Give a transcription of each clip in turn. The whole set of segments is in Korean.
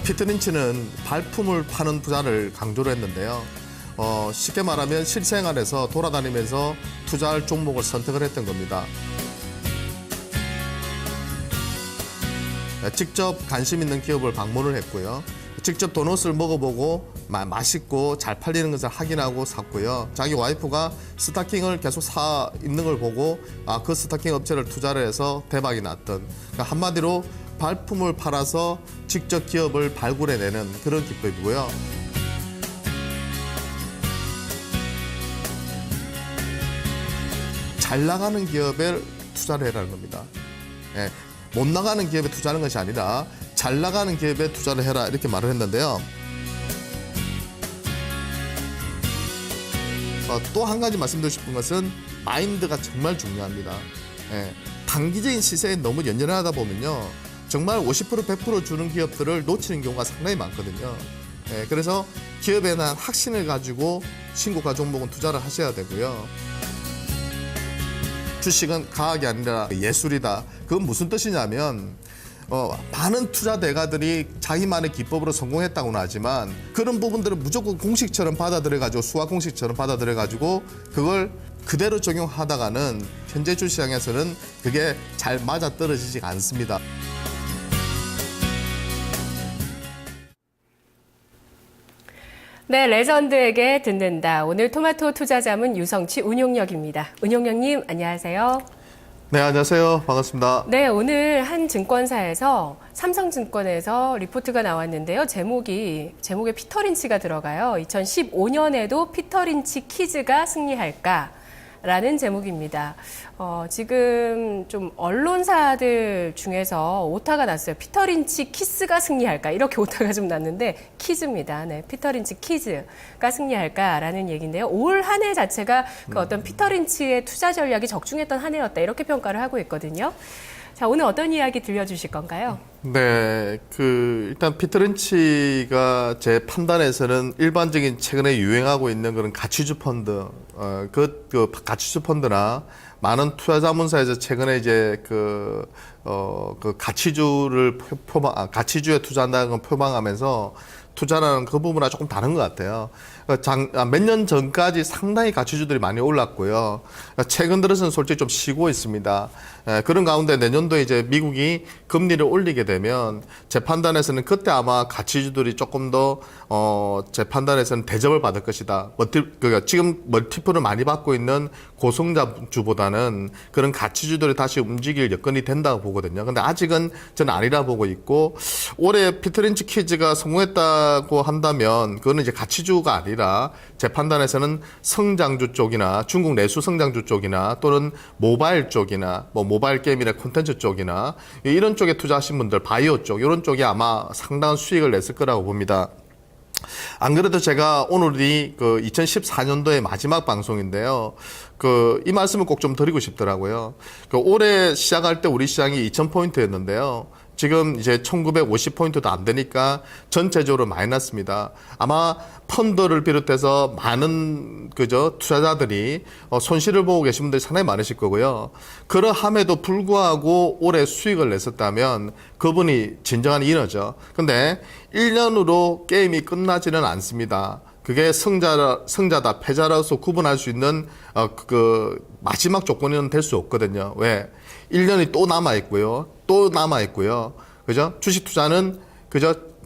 피터 린치는 발품을 파는 투자를 강조를 했는데요. 쉽게 말하면 실생활에서 돌아다니면서 투자할 종목을 선택을 했던 겁니다. 직접 관심 있는 기업을 방문을 했고요. 직접 도넛을 먹어보고 맛있고 잘 팔리는 것을 확인하고 샀고요. 자기 와이프가 스타킹을 계속 입는 걸 보고 그 스타킹 업체를 투자를 해서 대박이 났던, 그러니까 한마디로 발품을 팔아서 직접 기업을 발굴해내는 그런 기법이고요. 잘 나가는 기업에 투자를 해라는 겁니다. 예, 못 나가는 기업에 투자하는 것이 아니라 잘 나가는 기업에 투자를 해라, 이렇게 말을 했는데요. 또 한 가지 말씀드리고 싶은 것은 마인드가 정말 중요합니다. 예, 단기적인 시세에 너무 연연하다 보면요, 정말 50% 100% 주는 기업들을 놓치는 경우가 상당히 많거든요. 예, 그래서 기업에 대한 확신을 가지고 신고가 종목은 투자를 하셔야 되고요. 주식은 과학이 아니라 예술이다. 그건 무슨 뜻이냐면 많은 투자 대가들이 자기만의 기법으로 성공했다고는 하지만 그런 부분들은 무조건 공식처럼 받아들여가지고, 수학 공식처럼 받아들여가지고 그걸 그대로 적용하다가는 현재 주시장에서는 그게 잘 맞아떨어지지 않습니다. 네, 레전드에게 듣는다. 오늘 토마토 투자자문 유성치 운용력입니다. 운용력님, 안녕하세요. 네, 안녕하세요. 반갑습니다. 네, 오늘 한 증권사에서 삼성증권에서 리포트가 나왔는데요. 제목에 피터 린치가 들어가요. 2015년에도 피터 린치 키즈가 승리할까? 라는 제목입니다. 지금 좀 언론사들 중에서 오타가 났어요. 피터 린치 키스가 승리할까? 이렇게 오타가 좀 났는데 키즈입니다. 네, 피터 린치 키즈가 승리할까라는 얘기인데요. 올 한 해 자체가 그 어떤 피터 린치의 투자 전략이 적중했던 한 해였다, 이렇게 평가를 하고 있거든요. 자, 오늘 어떤 이야기 들려주실 건가요? 네, 일단 피터 린치가 제 판단에서는 일반적인 최근에 유행하고 있는 그런 가치주 펀드, 그 가치주 펀드나 많은 투자 자문사에서 최근에 이제 그 가치주를 가치주에 투자한다는 걸 표방하면서 투자라는 그 부분과 조금 다른 것 같아요. 몇 년 전까지 상당히 가치주들이 많이 올랐고요. 최근 들어서는 솔직히 좀 쉬고 있습니다. 그런 가운데 내년도에 이제 미국이 금리를 올리게 되면 제 판단에서는 그때 아마 가치주들이 조금 더 제 판단에서는 대접을 받을 것이다. 그러니까 지금 멀티플을 많이 받고 있는 고성장주보다는 그런 가치주들이 다시 움직일 여건이 된다고 보거든요. 근데 아직은 저는 아니라 보고 있고, 올해 피터 린치 키즈가 성공했다고 한다면 그거는 이제 가치주가 아니라 제 판단에서는 성장주 쪽이나 중국 내수 성장주 쪽이나 또는 모바일 쪽이나 모바일 게임이나 콘텐츠 쪽이나 이런 쪽에 투자하신 분들, 바이오 쪽, 이런 쪽이 아마 상당한 수익을 냈을 거라고 봅니다. 안 그래도 제가 오늘이 2014년도의 마지막 방송인데요. 이 말씀을 꼭 좀 드리고 싶더라고요. 올해 시작할 때 우리 시장이 2000포인트였는데요. 지금 이제 1950포인트도 안 되니까 전체적으로 마이너스입니다. 아마 펀드를 비롯해서 많은 투자자들이 손실을 보고 계신 분들이 상당히 많으실 거고요. 그러함에도 불구하고 올해 수익을 냈었다면 그분이 진정한 위너죠. 근데 1년으로 게임이 끝나지는 않습니다. 그게 승자다, 패자로서 구분할 수 있는 마지막 조건은 될 수 없거든요. 왜? 1년이 또 남아있고요. 또 남아있고요. 그죠? 주식 투자는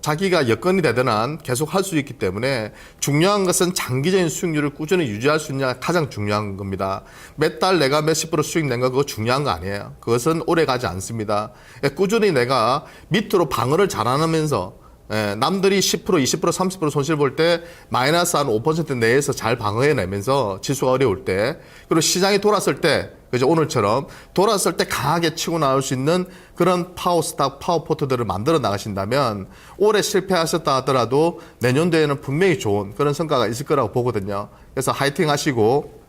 자기가 여건이 되든 한 계속 할 수 있기 때문에 중요한 것은 장기적인 수익률을 꾸준히 유지할 수 있냐가 가장 중요한 겁니다. 몇 달 내가 몇십 프로 수익 낸 거 그거 중요한 거 아니에요. 그것은 오래 가지 않습니다. 꾸준히 내가 밑으로 방어를 잘 안 하면서, 남들이 10%, 20%, 30% 손실 볼 때 마이너스 한 5% 내에서 잘 방어해내면서 지수가 어려울 때, 그리고 시장이 돌았을 때, 그죠? 오늘처럼 돌았을 때 강하게 치고 나올 수 있는 그런 파워스탁, 파워포트들을 만들어 나가신다면 올해 실패하셨다 하더라도 내년도에는 분명히 좋은 그런 성과가 있을 거라고 보거든요. 그래서 화이팅 하시고,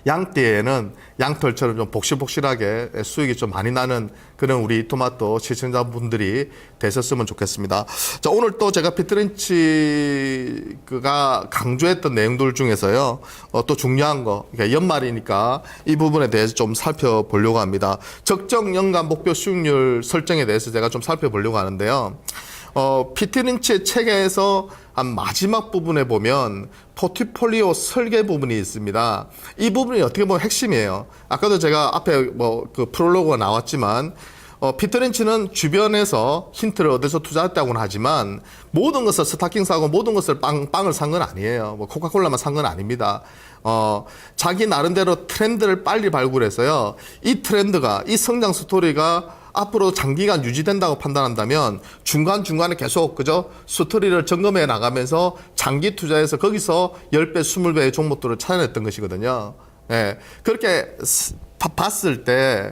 양띠에는 양털처럼 좀 복실복실하게 수익이 좀 많이 나는 그런 우리 토마토 시청자분들이 되셨으면 좋겠습니다. 자, 오늘 또 제가 피터 린치가 강조했던 내용들 중에서요, 또 중요한 거, 그러니까 연말이니까 이 부분에 대해서 좀 살펴보려고 합니다. 적정 연간 목표 수익률 설정에 대해서 제가 좀 살펴보려고 하는데요. 피터 린치의 책에서 한 마지막 부분에 보면 포트폴리오 설계 부분이 있습니다. 이 부분이 어떻게 보면 핵심이에요. 아까도 제가 앞에 그 프롤로그가 나왔지만 피터 린치는 주변에서 힌트를 얻어서 투자했다고는 하지만 모든 것을 스타킹 사고 모든 것을 빵을 산 건 아니에요. 뭐 코카콜라만 산 건 아닙니다. 자기 나름대로 트렌드를 빨리 발굴해서요. 이 트렌드가, 이 성장 스토리가 앞으로 장기간 유지된다고 판단한다면 중간중간에 계속 그죠? 스토리를 점검해 나가면서 장기 투자해서 거기서 10배, 20배의 종목들을 찾아냈던 것이거든요. 예. 그렇게 봤을 때,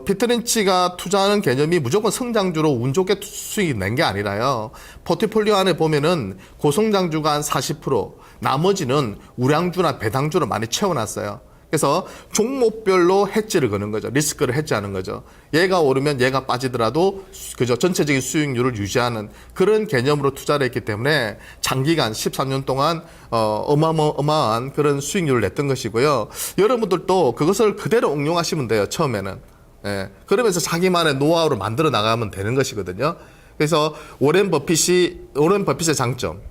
피터 린치가 투자하는 개념이 무조건 성장주로 운 좋게 수익이 낸 게 아니라요. 포트폴리오 안에 보면은 고성장주가 한 40%, 나머지는 우량주나 배당주로 많이 채워놨어요. 그래서 종목별로 해지를 거는 거죠. 리스크를 해지하는 거죠. 얘가 오르면 얘가 빠지더라도 그저 전체적인 수익률을 유지하는 그런 개념으로 투자를 했기 때문에 장기간 13년 동안 어마어마한 그런 수익률을 냈던 것이고요. 여러분들도 그것을 그대로 응용하시면 돼요. 처음에는. 예. 그러면서 자기만의 노하우를 만들어 나가면 되는 것이거든요. 그래서 오렌 버핏의 장점,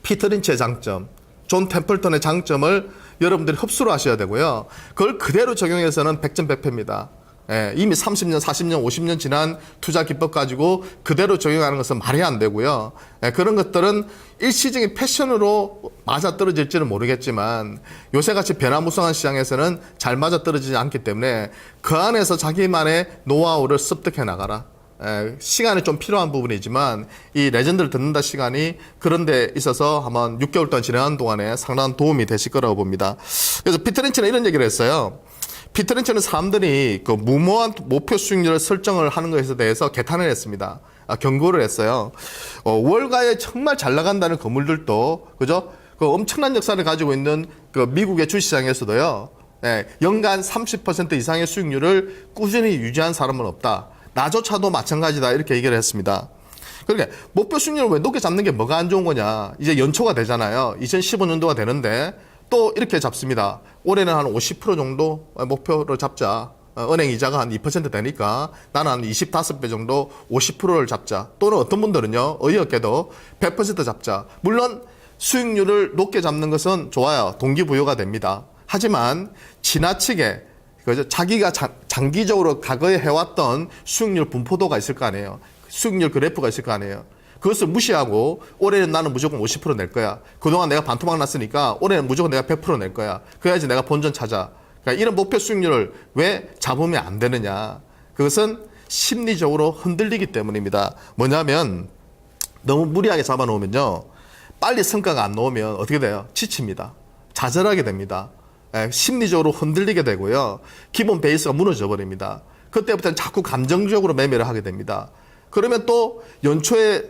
피터 린치의 장점, 존 템플턴의 장점을 여러분들이 흡수를 하셔야 되고요. 그걸 그대로 적용해서는 백전백패입니다. 예, 이미 30년, 40년, 50년 지난 투자 기법 가지고 그대로 적용하는 것은 말이 안 되고요. 예, 그런 것들은 일시적인 패션으로 맞아떨어질지는 모르겠지만 요새같이 변화무쌍한 시장에서는 잘 맞아떨어지지 않기 때문에 그 안에서 자기만의 노하우를 습득해 나가라. 시간이 좀 필요한 부분이지만 이 레전드를 듣는다 시간이 그런 데 있어서 한번 6개월 동안 진행하는 동안에 상당한 도움이 되실 거라고 봅니다. 그래서 피터 린치는 이런 얘기를 했어요. 피터 린치는 사람들이 그 무모한 목표 수익률을 설정을 하는 것에 대해서 개탄을 했습니다. 경고를 했어요. 월가에 정말 잘 나간다는 건물들도 그죠? 그 엄청난 역사를 가지고 있는 그 미국의 주식시장에서도요. 연간 30% 이상의 수익률을 꾸준히 유지한 사람은 없다. 나조차도 마찬가지다 이렇게 얘기를 했습니다. 그러니까 목표 수익률을 왜 높게 잡는 게 뭐가 안 좋은 거냐. 이제 연초가 되잖아요. 2015년도가 되는데 또 이렇게 잡습니다. 올해는 한 50% 정도 목표를 잡자. 은행 이자가 한 2% 되니까 나는 한 25배 정도 50%를 잡자. 또는 어떤 분들은요. 어이없게도 100% 잡자. 물론 수익률을 높게 잡는 것은 좋아요. 동기부여가 됩니다. 하지만 지나치게 그죠? 자기가 장기적으로 과거에 해왔던 수익률 분포도가 있을 거 아니에요. 수익률 그래프가 있을 거 아니에요. 그것을 무시하고 올해는 나는 무조건 50% 낼 거야. 그동안 내가 반토막 났으니까 올해는 무조건 내가 100% 낼 거야. 그래야지 내가 본전 찾아. 그러니까 이런 목표 수익률을 왜 잡으면 안 되느냐. 그것은 심리적으로 흔들리기 때문입니다. 뭐냐면 너무 무리하게 잡아놓으면요. 빨리 성과가 안 나오면 어떻게 돼요? 지칩니다. 좌절하게 됩니다. 심리적으로 흔들리게 되고요. 기본 베이스가 무너져 버립니다. 그때부터는 자꾸 감정적으로 매매를 하게 됩니다. 그러면 또 연초에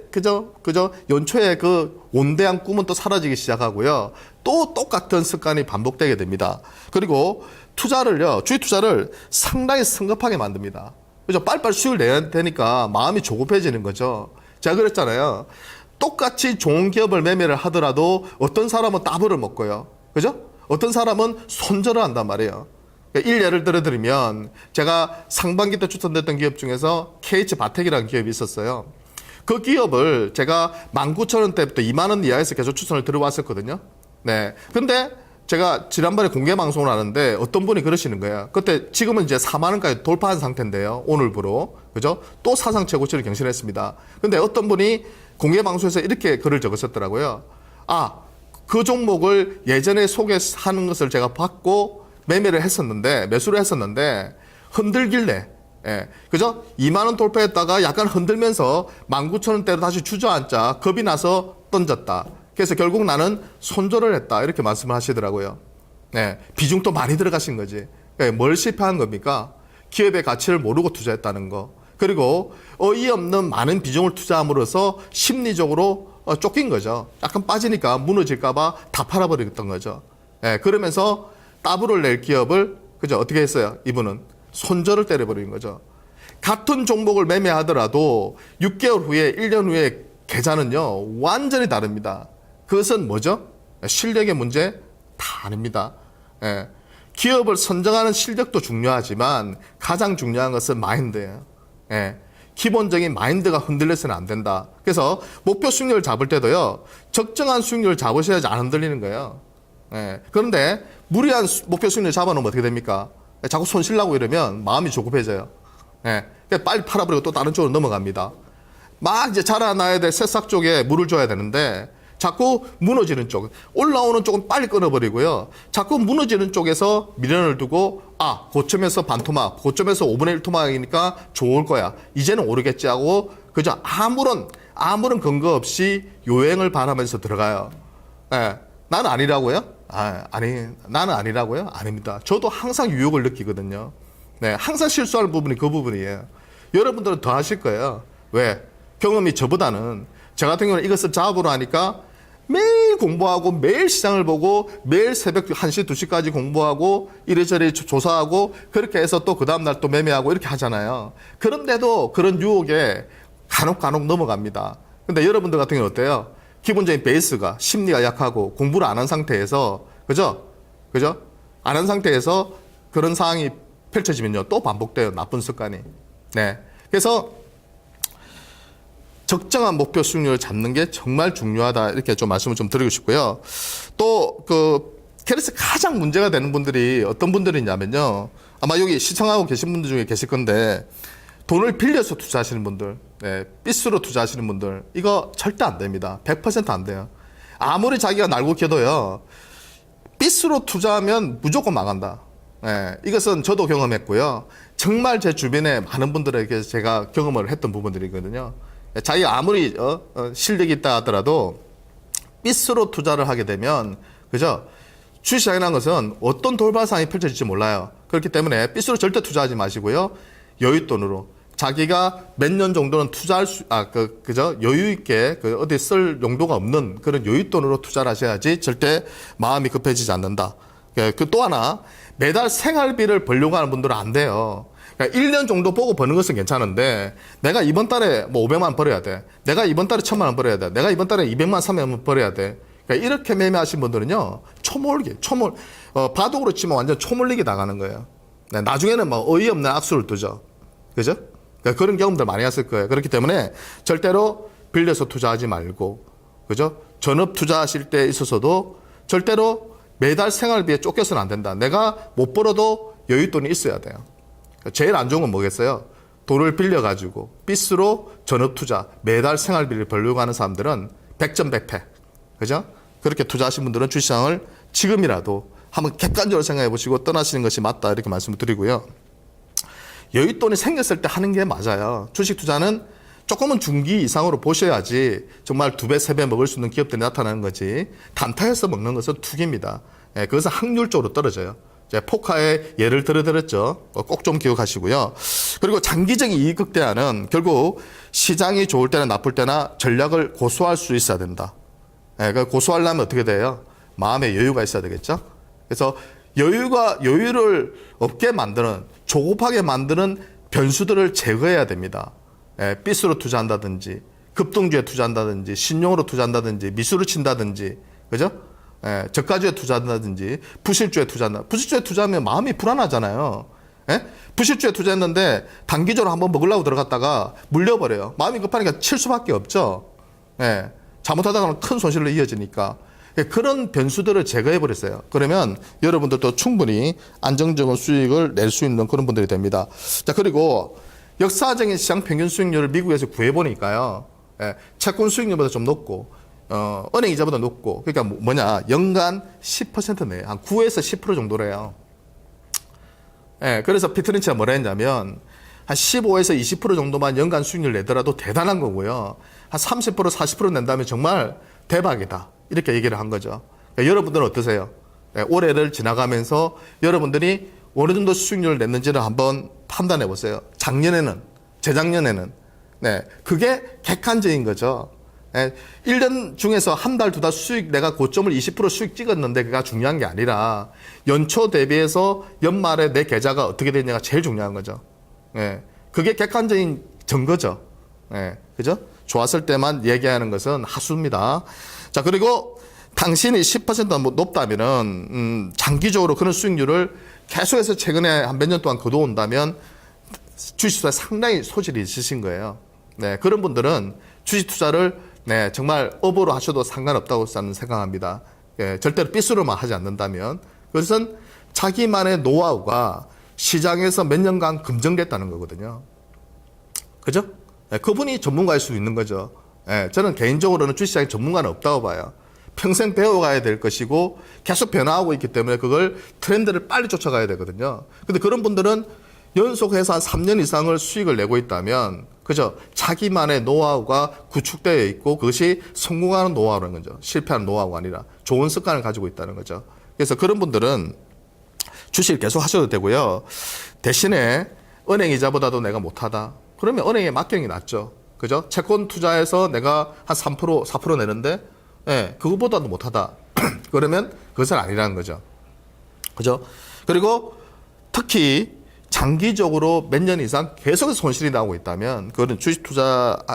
연초에 그 온대한 꿈은 또 사라지기 시작하고요. 또 똑같은 습관이 반복되게 됩니다. 그리고 주식 투자를 상당히 성급하게 만듭니다. 그죠? 빨리빨리 수익을 내야 되니까 마음이 조급해지는 거죠. 제가 그랬잖아요. 똑같이 좋은 기업을 매매를 하더라도 어떤 사람은 따블을 먹고요. 그죠? 어떤 사람은 손절을 한단 말이에요. 일예를 들어드리면 제가 상반기 때 추천됐던 기업 중에서 KH바텍이라는 기업이 있었어요. 그 기업을 제가 19,000원대부터 2만 원 이하에서 계속 추천을 들어왔었거든요. 네. 근데 제가 지난번에 공개 방송을 하는데 어떤 분이 그러시는 거예요. 그때 지금은 이제 4만 원까지 돌파한 상태인데요. 오늘부로. 그죠? 또 사상 최고치를 경신했습니다. 근데 어떤 분이 공개 방송에서 이렇게 글을 적으셨더라고요. 그 종목을 예전에 소개하는 것을 제가 받고 매수를 했었는데 흔들길래 그죠? 2만 원 돌파했다가 약간 흔들면서 19,000원대로 다시 주저앉자 겁이 나서 던졌다. 그래서 결국 나는 손절을 했다. 이렇게 말씀을 하시더라고요. 비중도 많이 들어가신 거지. 뭘 실패한 겁니까? 기업의 가치를 모르고 투자했다는 거. 그리고 어이없는 많은 비중을 투자함으로써 심리적으로 쫓긴 거죠. 약간 빠지니까 무너질까봐 다 팔아버렸던 거죠. 그러면서 따블을 낼 기업을 그죠? 어떻게 했어요? 이분은 손절을 때려버린 거죠. 같은 종목을 매매하더라도 6개월 후에 1년 후에 계좌는요 완전히 다릅니다. 그것은 뭐죠? 실력의 문제 다 아닙니다. 기업을 선정하는 실력도 중요하지만 가장 중요한 것은 마인드예요. 기본적인 마인드가 흔들려서는 안 된다. 그래서 목표 수익률을 잡을 때도요, 적정한 수익률을 잡으셔야지 안 흔들리는 거예요. 예. 그런데 무리한 목표 수익률 잡아놓으면 어떻게 됩니까? 자꾸 손실 나고 이러면 마음이 조급해져요. 예. 그러니까 빨리 팔아버리고 또 다른 쪽으로 넘어갑니다. 막 이제 자라나야 될 새싹 쪽에 물을 줘야 되는데 자꾸 무너지는 쪽, 올라오는 쪽은 빨리 끊어버리고요. 자꾸 무너지는 쪽에서 미련을 두고 고점에서 반토막, 고점에서 5분의 1 토막이니까 좋을 거야. 이제는 오르겠지 하고 그저 아무런 근거 없이 요행을 바라면서 들어가요. 예. 나는 아니라고요? 나는 아니라고요? 아닙니다. 저도 항상 유혹을 느끼거든요. 네, 항상 실수하는 부분이 그 부분이에요. 여러분들은 더 하실 거예요. 왜? 경험이 저보다는, 저 같은 경우는 이것을 작업으로 하니까 매일 공부하고 매일 시장을 보고 매일 새벽 1시, 2시까지 공부하고 이래저래 조사하고 그렇게 해서 또 그 다음날 또 매매하고 이렇게 하잖아요. 그런데도 그런 유혹에 간혹 넘어갑니다. 근데 여러분들 같은 경우는 어때요? 기본적인 베이스가 심리가 약하고 공부를 안 한 상태에서, 그죠? 안 한 상태에서 그런 상황이 펼쳐지면요, 또 반복돼요. 나쁜 습관이. 네. 그래서 적정한 목표 수익률을 잡는 게 정말 중요하다. 이렇게 좀 말씀을 좀 드리고 싶고요. 또, 캐리스 가장 문제가 되는 분들이 어떤 분들이냐면요. 아마 여기 시청하고 계신 분들 중에 계실 건데, 돈을 빌려서 투자하시는 분들, 네, 빚으로 투자하시는 분들, 이거 절대 안 됩니다. 100% 안 돼요. 아무리 자기가 날고 켜도요, 빚으로 투자하면 무조건 망한다. 네, 이것은 저도 경험했고요. 정말 제 주변에 많은 분들에게 제가 경험을 했던 부분들이거든요. 자기가 아무리 실력이 있다 하더라도 빚으로 투자를 하게 되면, 그죠? 주식시장이라는 것은 어떤 돌발 상황이 펼쳐질지 몰라요. 그렇기 때문에 빚으로 절대 투자하지 마시고요. 여윳돈으로 자기가 몇 년 정도는 투자할 수, 그죠? 여유 있게 어디 쓸 용도가 없는 그런 여윳돈으로 투자를 하셔야지 절대 마음이 급해지지 않는다. 또 하나, 매달 생활비를 벌려고 하는 분들은 안 돼요. 그러니까 1년 정도 보고 버는 것은 괜찮은데, 내가 이번 달에 뭐 500만 원 벌어야 돼. 내가 이번 달에 1000만 원 벌어야 돼. 내가 이번 달에 200만, 300만 원 벌어야 돼. 그러니까 이렇게 매매하신 분들은요, 바둑으로 치면 완전 초몰리기 나가는 거예요. 네, 나중에는 뭐 어이없는 악수를 두죠. 그죠? 그러니까 그런 경험들 많이 했을 거예요. 그렇기 때문에 절대로 빌려서 투자하지 말고, 그죠? 전업 투자하실 때 있어서도 절대로 매달 생활비에 쫓겨서는 안 된다. 내가 못 벌어도 여윳돈이 있어야 돼요. 제일 안 좋은 건 뭐겠어요? 돈을 빌려가지고 빚으로 전업 투자, 매달 생활비를 벌려고 하는 사람들은 100점 100패. 그죠? 그렇게 투자하신 분들은 주식시장을 지금이라도 한번 객관적으로 생각해 보시고 떠나시는 것이 맞다. 이렇게 말씀을 드리고요. 여윳돈이 생겼을 때 하는 게 맞아요. 주식 투자는 조금은 중기 이상으로 보셔야지 정말 2배, 3배 먹을 수 있는 기업들이 나타나는 거지, 단타해서 먹는 것은 투기입니다. 예, 그것은 확률적으로 떨어져요. 포카의 예를 들어드렸죠. 꼭 좀 기억하시고요. 그리고 장기적인 이익 극대화는 결국 시장이 좋을 때나 나쁠 때나 전략을 고수할 수 있어야 된다. 예, 고수하려면 어떻게 돼요? 마음의 여유가 있어야 되겠죠. 그래서 여유를 없게 만드는, 조급하게 만드는 변수들을 제거해야 됩니다. 예, 빚으로 투자한다든지, 급등주에 투자한다든지, 신용으로 투자한다든지, 미수를 친다든지, 그죠? 예, 저가주에 투자한다든지, 부실주에 투자한다. 부실주에 투자하면 마음이 불안하잖아요. 예? 부실주에 투자했는데 단기적으로 한번 먹으려고 들어갔다가 물려버려요. 마음이 급하니까 칠 수밖에 없죠. 예, 잘못하다가는 큰 손실로 이어지니까. 그런 변수들을 제거해버렸어요. 그러면 여러분들도 충분히 안정적인 수익을 낼 수 있는 그런 분들이 됩니다. 자, 그리고 역사적인 시장 평균 수익률을 미국에서 구해보니까요, 예, 채권 수익률보다 좀 높고, 은행 이자보다 높고, 그러니까 뭐냐, 연간 10% 내요. 한 9에서 10% 정도래요. 예, 그래서 피터 린치가 뭐라 했냐면, 한 15에서 20% 정도만 연간 수익률 내더라도 대단한 거고요. 한 30%, 40% 낸다면 정말 대박이다. 이렇게 얘기를 한 거죠. 그러니까 여러분들은 어떠세요? 예, 올해를 지나가면서 여러분들이 어느 정도 수익률을 냈는지를 한번 판단해 보세요. 작년에는, 재작년에는. 네, 그게 객관적인 거죠. 예, 1년 중에서 한 달, 2달 수익, 내가 고점을 20% 수익 찍었는데 그가 중요한 게 아니라 연초 대비해서 연말에 내 계좌가 어떻게 됐냐가 제일 중요한 거죠. 예, 그게 객관적인 증거죠. 예, 그죠? 좋았을 때만 얘기하는 것은 하수입니다. 자, 그리고 당신이 10% 높다면은, 장기적으로 그런 수익률을 계속해서 최근에 한 몇 년 동안 거둬온다면 주식 투자에 상당히 소질이 있으신 거예요. 네, 그런 분들은 주식 투자를 네, 정말 업으로 하셔도 상관없다고 저는 생각합니다. 예, 절대로 삐스로만 하지 않는다면. 그것은 자기만의 노하우가 시장에서 몇 년간 검증됐다는 거거든요. 그죠? 예, 그분이 전문가일 수 있는 거죠. 예, 저는 개인적으로는 주식시장에 전문가는 없다고 봐요. 평생 배워가야 될 것이고 계속 변화하고 있기 때문에 그걸 트렌드를 빨리 쫓아가야 되거든요. 근데 그런 분들은 연속해서 한 3년 이상을 수익을 내고 있다면, 그죠? 자기만의 노하우가 구축되어 있고 그것이 성공하는 노하우라는 거죠. 실패하는 노하우가 아니라 좋은 습관을 가지고 있다는 거죠. 그래서 그런 분들은 주식을 계속 하셔도 되고요. 대신에 은행 이자보다도 내가 못하다. 그러면 은행에 맡기는 게 낫죠. 그죠? 채권 투자해서 내가 한 3%, 4% 내는데, 예, 그거보다도 못하다. 그러면 그것은 아니라는 거죠. 그죠? 그리고 특히 장기적으로 몇 년 이상 계속해서 손실이 나오고 있다면 그거는 주식 투자에는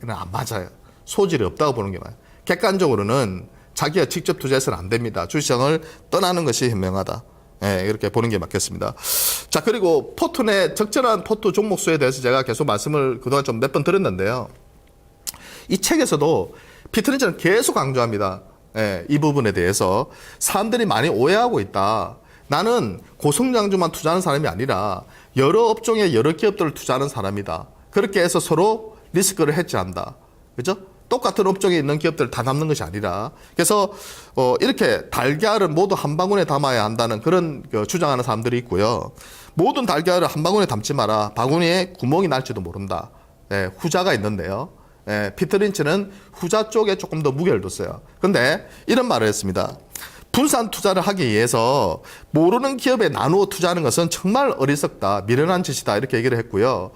안 맞아요. 소질이 없다고 보는 게 맞아요. 객관적으로는 자기가 직접 투자해서는 안 됩니다. 주식시장을 떠나는 것이 현명하다. 예, 이렇게 보는 게 맞겠습니다. 자, 그리고 포트 내 적절한 포트 종목수에 대해서 제가 계속 말씀을 그동안 좀 몇 번 드렸는데요. 이 책에서도 피터 린치는 계속 강조합니다. 예, 이 부분에 대해서 사람들이 많이 오해하고 있다. 나는 고성장주만 투자하는 사람이 아니라 여러 업종의 여러 기업들을 투자하는 사람이다. 그렇게 해서 서로 리스크를 해지한다. 그죠? 똑같은 업종에 있는 기업들을 다 담는 것이 아니라. 그래서 이렇게 달걀을 모두 한 바구니에 담아야 한다는 그런 주장하는 사람들이 있고요. 모든 달걀을 한 바구니에 담지 마라. 바구니에 구멍이 날지도 모른다. 예, 후자가 있는데요. 예, 피터 린치는 후자 쪽에 조금 더 무게를 뒀어요. 그런데 이런 말을 했습니다. 분산 투자를 하기 위해서 모르는 기업에 나누어 투자하는 것은 정말 어리석다, 미련한 짓이다 이렇게 얘기를 했고요.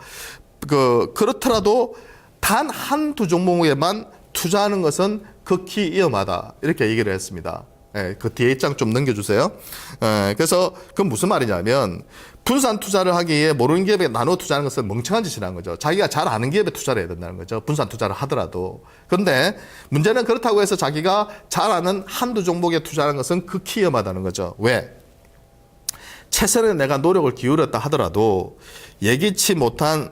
그렇더라도 단 한두 종목에만 투자하는 것은 극히 위험하다 이렇게 얘기를 했습니다. 예, 그 뒤에 입장 좀 넘겨주세요. 예, 그래서 그건 무슨 말이냐면 분산 투자를 하기 위해 모르는 기업에 나눠 투자하는 것은 멍청한 짓이라는 거죠. 자기가 잘 아는 기업에 투자를 해야 된다는 거죠. 분산 투자를 하더라도. 그런데 문제는 그렇다고 해서 자기가 잘 아는 한두 종목에 투자하는 것은 극히 위험하다는 거죠. 왜? 최선의 내가 노력을 기울였다 하더라도 예기치 못한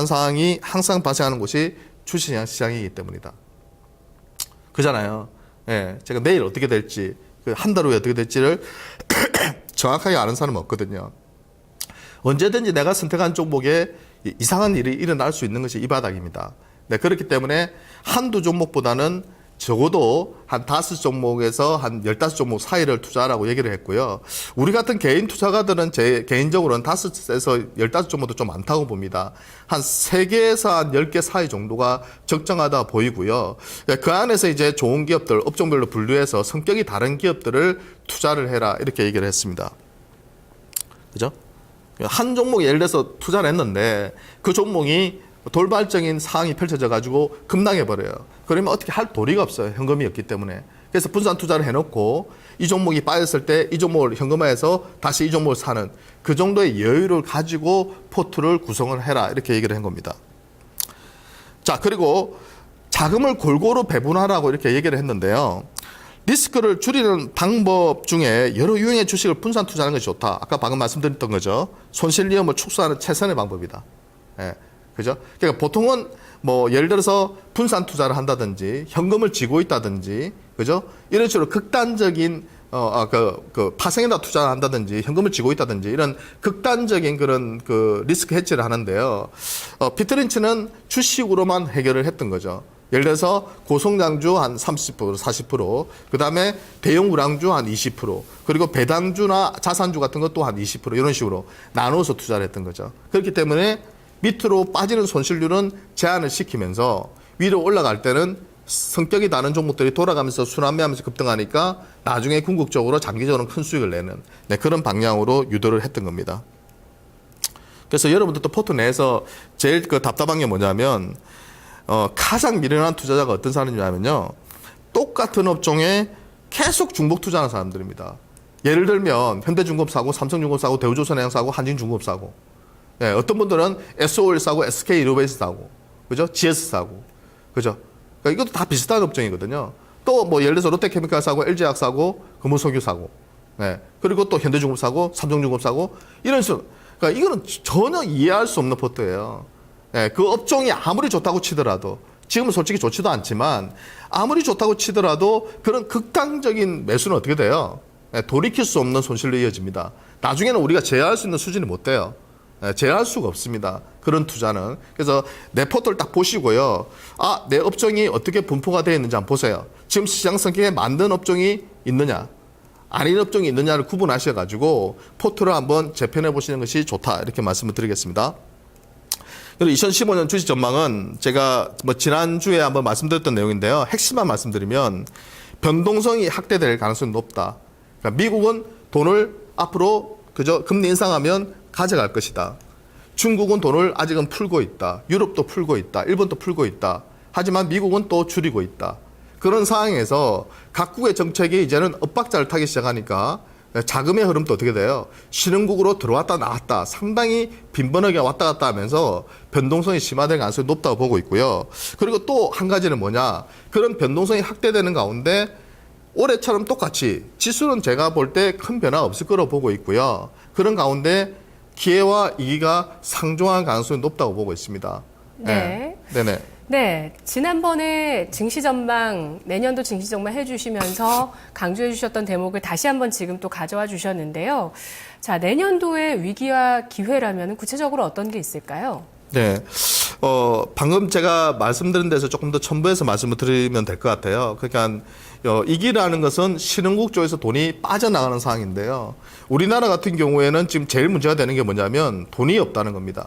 상황이 항상 발생하는 곳이 주식시장이기 때문이다. 그잖아요. 예, 제가 내일 어떻게 될지, 한 달 후에 어떻게 될지를 정확하게 아는 사람은 없거든요. 언제든지 내가 선택한 종목에 이상한 일이 일어날 수 있는 것이 이 바닥입니다. 네, 그렇기 때문에 한두 종목보다는 적어도 한 5종목에서 한 15종목 사이를 투자하라고 얘기를 했고요. 우리 같은 개인 투자가들은 제 개인적으로는 5에서 15종목도 좀 많다고 봅니다. 한 3개에서 한 10개 사이 정도가 적정하다 보이고요. 그 안에서 이제 좋은 기업들, 업종별로 분류해서 성격이 다른 기업들을 투자를 해라 이렇게 얘기를 했습니다. 그죠? 한 종목에 예를 들어서 투자를 했는데 그 종목이 돌발적인 상황이 펼쳐져 가지고 급락해 버려요. 그러면 어떻게 할 도리가 없어요. 현금이 없기 때문에. 그래서 분산 투자를 해놓고 이 종목이 빠졌을 때 이 종목을 현금화해서 다시 이 종목을 사는 그 정도의 여유를 가지고 포트를 구성을 해라 이렇게 얘기를 한 겁니다. 자, 그리고 자금을 골고루 배분하라고 이렇게 얘기를 했는데요. 리스크를 줄이는 방법 중에 여러 유형의 주식을 분산 투자하는 것이 좋다. 아까 방금 말씀드렸던 거죠. 손실 위험을 축소하는 최선의 방법이다. 예. 그죠? 그러니까 보통은 뭐 예를 들어서 분산 투자를 한다든지 현금을 쥐고 있다든지 그죠? 이런 식으로 극단적인 파생에다 투자를 한다든지 현금을 쥐고 있다든지 이런 극단적인 그런 그 리스크 해치를 하는데요. 피터 린치는 주식으로만 해결을 했던 거죠. 예를 들어서 고성장주 한 30%, 40%, 그 다음에 대형 우량주 한 20%, 그리고 배당주나 자산주 같은 것도 한 20% 이런 식으로 나눠서 투자를 했던 거죠. 그렇기 때문에 밑으로 빠지는 손실률은 제한을 시키면서 위로 올라갈 때는 성격이 다른 종목들이 돌아가면서 순환매하면서 급등하니까 나중에 궁극적으로 장기적으로 큰 수익을 내는 그런 방향으로 유도를 했던 겁니다. 그래서 여러분들도 포트 내에서 제일 답답한 게 뭐냐면 가장 미련한 투자자가 어떤 사람이냐면요. 똑같은 업종에 계속 중복 투자하는 사람들입니다. 예를 들면 현대중공업 사고, 삼성중공업 사고, 대우조선해양 사고, 한진중공업 사고. 네, 어떤 분들은 SOL 사고, SK이노베이스 사고, 그죠? GS 사고, 그죠? 그러니까 이것도 다 비슷한 업종이거든요. 또 뭐 예를 들어서 롯데케미칼 사고, LG화학 사고, 금호석유 사고, 네, 그리고 또 현대중공업 사고, 삼성중공업 사고 이런 식으로 그러니까 이거는 전혀 이해할 수 없는 포트예요. 예, 그 업종이 아무리 좋다고 치더라도 지금은 솔직히 좋지도 않지만 아무리 좋다고 치더라도 그런 극단적인 매수는 어떻게 돼요? 예, 돌이킬 수 없는 손실로 이어집니다. 나중에는 우리가 제어할 수 있는 수준이 못 돼요. 예, 제어할 수가 없습니다. 그런 투자는. 그래서 내 포트를 딱 보시고요. 아, 내 업종이 어떻게 분포가 되어 있는지 한번 보세요. 지금 시장 성격에 맞는 업종이 있느냐, 아닌 업종이 있느냐를 구분하셔가지고 포트를 한번 재편해 보시는 것이 좋다. 이렇게 말씀을 드리겠습니다. 그리고 2015년 주식 전망은 제가 뭐 지난주에 한번 말씀드렸던 내용인데요. 핵심만 말씀드리면 변동성이 확대될 가능성이 높다. 그러니까 미국은 돈을 앞으로 그저 금리 인상하면 가져갈 것이다. 중국은 돈을 아직은 풀고 있다. 유럽도 풀고 있다. 일본도 풀고 있다. 하지만 미국은 또 줄이고 있다. 그런 상황에서 각국의 정책이 이제는 엇박자를 타기 시작하니까 자금의 흐름도 어떻게 돼요? 신흥국으로 들어왔다 나왔다 상당히 빈번하게 왔다 갔다 하면서 변동성이 심화될 가능성이 높다고 보고 있고요. 그리고 또 한 가지는 뭐냐? 그런 변동성이 확대되는 가운데 올해처럼 똑같이 지수는 제가 볼 때 큰 변화 없을 거라고 보고 있고요. 그런 가운데 기회와 이기가 상존할 가능성이 높다고 보고 있습니다. 네. 네네. 네, 지난번에 증시 전망, 내년도 증시 전망 해주시면서 강조해 주셨던 대목을 다시 한번 지금 또 가져와 주셨는데요. 자, 내년도의 위기와 기회라면 구체적으로 어떤 게 있을까요? 네. 방금 제가 말씀드린 데서 조금 더 첨부해서 말씀을 드리면 될 것 같아요. 그러니까 이기라는 것은 신흥국 쪽에서 돈이 빠져나가는 상황인데요. 우리나라 같은 경우에는 지금 제일 문제가 되는 게 뭐냐면 돈이 없다는 겁니다.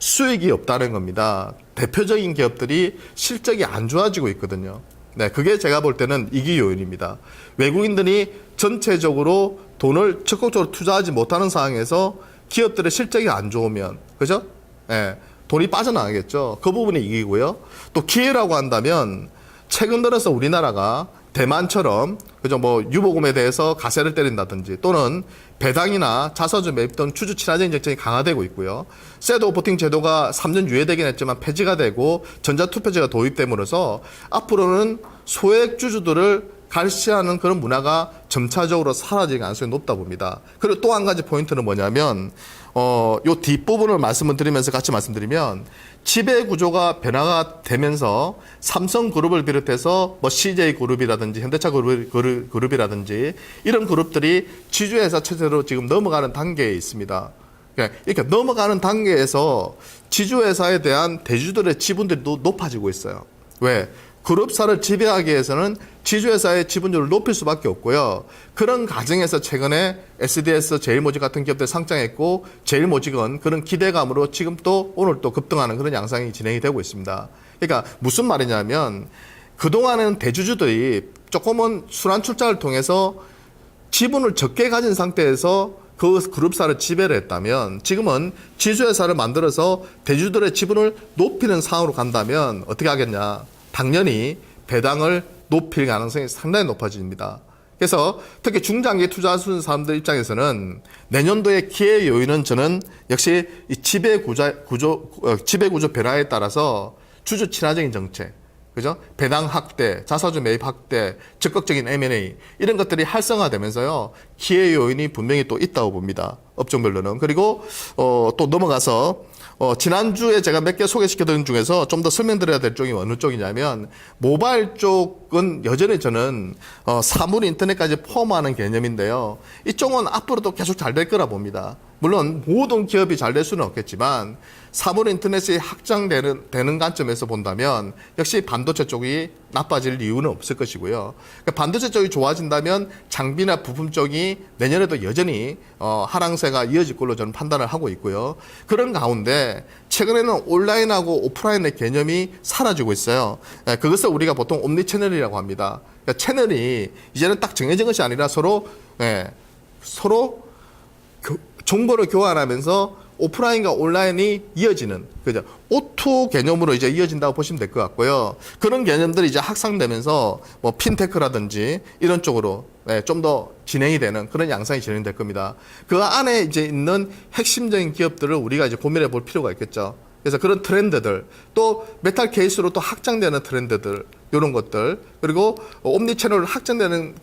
수익이 없다는 겁니다. 대표적인 기업들이 실적이 안 좋아지고 있거든요. 네, 그게 제가 볼 때는 이기 요인입니다. 외국인들이 전체적으로 돈을 적극적으로 투자하지 못하는 상황에서 기업들의 실적이 안 좋으면, 그죠? 네, 돈이 빠져나가겠죠. 그 부분이 이기고요. 또 기회라고 한다면 최근 들어서 우리나라가 대만처럼 그죠 뭐 유보금에 대해서 가세를 때린다든지 또는 배당이나 자사주 매입 등 주주 친화적인 정책이 강화되고 있고요. 셋 오버팅 제도가 3년 유예되긴 했지만 폐지가 되고 전자투표제가 도입됨으로써 앞으로는 소액 주주들을 갈시하는 그런 문화가 점차적으로 사라질 가능성이 높다 봅니다. 그리고 또 한 가지 포인트는 뭐냐면 요 뒷부분을 말씀을 드리면서 같이 말씀드리면 지배 구조가 변화가 되면서 삼성그룹을 비롯해서 뭐 CJ그룹이라든지 현대차 그룹이라든지 이런 그룹들이 지주회사 체제로 지금 넘어가는 단계에 있습니다. 그러니까 이렇게 넘어가는 단계에서 지주회사에 대한 대주들의 지분들이 높아지고 있어요. 왜? 그룹사를 지배하기 위해서는 지주회사의 지분율을 높일 수밖에 없고요. 그런 과정에서 최근에 SDS, 제일모직 같은 기업들 상장했고 제일모직은 그런 기대감으로 지금 또 오늘 또 급등하는 그런 양상이 진행이 되고 있습니다. 그러니까 무슨 말이냐면 그동안은 대주주들이 조금은 순환 출자를 통해서 지분을 적게 가진 상태에서 그 그룹사를 지배를 했다면 지금은 지주회사를 만들어서 대주주들의 지분을 높이는 상황으로 간다면 어떻게 하겠냐. 당연히 배당을 높일 가능성이 상당히 높아집니다. 그래서 특히 중장기 투자하시는 사람들 입장에서는 내년도의 기회 요인은 저는 역시 이 지배 구조 변화에 따라서 주주 친화적인 정책, 그죠? 배당 확대, 자사주 매입 확대, 적극적인 M&A 이런 것들이 활성화되면서요 기회 요인이 분명히 또 있다고 봅니다. 업종별로는. 그리고 또 넘어가서 지난주에 제가 몇 개 소개시켜드린 중에서 좀 더 설명드려야 될 쪽이 어느 쪽이냐면 모바일 쪽은 여전히 저는 사물 인터넷까지 포함하는 개념인데요. 이쪽은 앞으로도 계속 잘 될 거라 봅니다. 물론 모든 기업이 잘 될 수는 없겠지만 사물 인터넷이 확장되는 관점에서 본다면 역시 반도체 쪽이 나빠질 이유는 없을 것이고요. 그러니까 반도체 쪽이 좋아진다면 장비나 부품 쪽이 내년에도 여전히 하락세가 이어질 걸로 저는 판단을 하고 있고요. 그런 가운데 최근에는 온라인하고 오프라인의 개념이 사라지고 있어요. 그것을 우리가 보통 옴니채널이라고 합니다. 그러니까 채널이 이제는 딱 정해진 것이 아니라 서로 정보를 교환하면서 오프라인과 온라인이 이어지는, 그죠? O2 개념으로 이제 이어진다고 보시면 될 것 같고요. 그런 개념들이 이제 확산되면서 뭐 핀테크라든지 이런 쪽으로 좀 더 진행이 되는 그런 양상이 진행될 겁니다. 그 안에 이제 있는 핵심적인 기업들을 우리가 이제 고민해 볼 필요가 있겠죠. 그래서 그런 트렌드들, 또 메탈 케이스로 또 확장되는 트렌드들, 이런 것들, 그리고 옴니 채널로 확장되는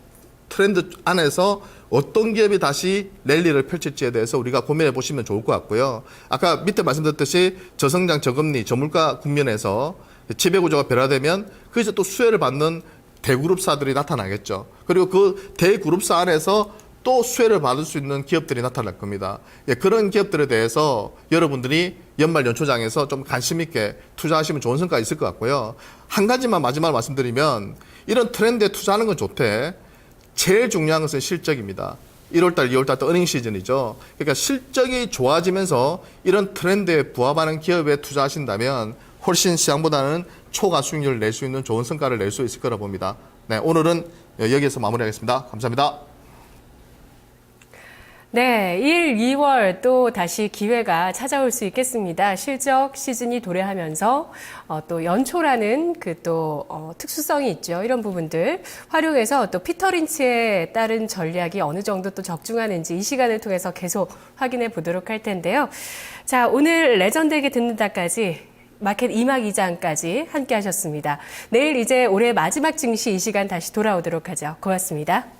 트렌드 안에서 어떤 기업이 다시 랠리를 펼칠지에 대해서 우리가 고민해 보시면 좋을 것 같고요. 아까 밑에 말씀드렸듯이 저성장, 저금리, 저물가 국면에서 지배구조가 변화되면 거기서 또 수혜를 받는 대그룹사들이 나타나겠죠. 그리고 그 대그룹사 안에서 또 수혜를 받을 수 있는 기업들이 나타날 겁니다. 예, 그런 기업들에 대해서 여러분들이 연말 연초장에서 좀 관심 있게 투자하시면 좋은 성과가 있을 것 같고요. 한 가지만 마지막으로 말씀드리면 이런 트렌드에 투자하는 건 좋대. 제일 중요한 것은 실적입니다. 1월달, 2월달 또 어닝 시즌이죠. 그러니까 실적이 좋아지면서 이런 트렌드에 부합하는 기업에 투자하신다면 훨씬 시장보다는 초과 수익률을 낼 수 있는 좋은 성과를 낼 수 있을 거라 봅니다. 네, 오늘은 여기에서 마무리하겠습니다. 감사합니다. 네, 1, 2월 또 다시 기회가 찾아올 수 있겠습니다. 실적 시즌이 도래하면서 또 연초라는 그 또 특수성이 있죠. 이런 부분들 활용해서 또 피터 린치에 따른 전략이 어느 정도 또 적중하는지 이 시간을 통해서 계속 확인해 보도록 할 텐데요. 자, 오늘 레전드에게 듣는다까지 마켓 2막 2장까지 함께 하셨습니다. 내일 이제 올해 마지막 증시 이 시간 다시 돌아오도록 하죠. 고맙습니다.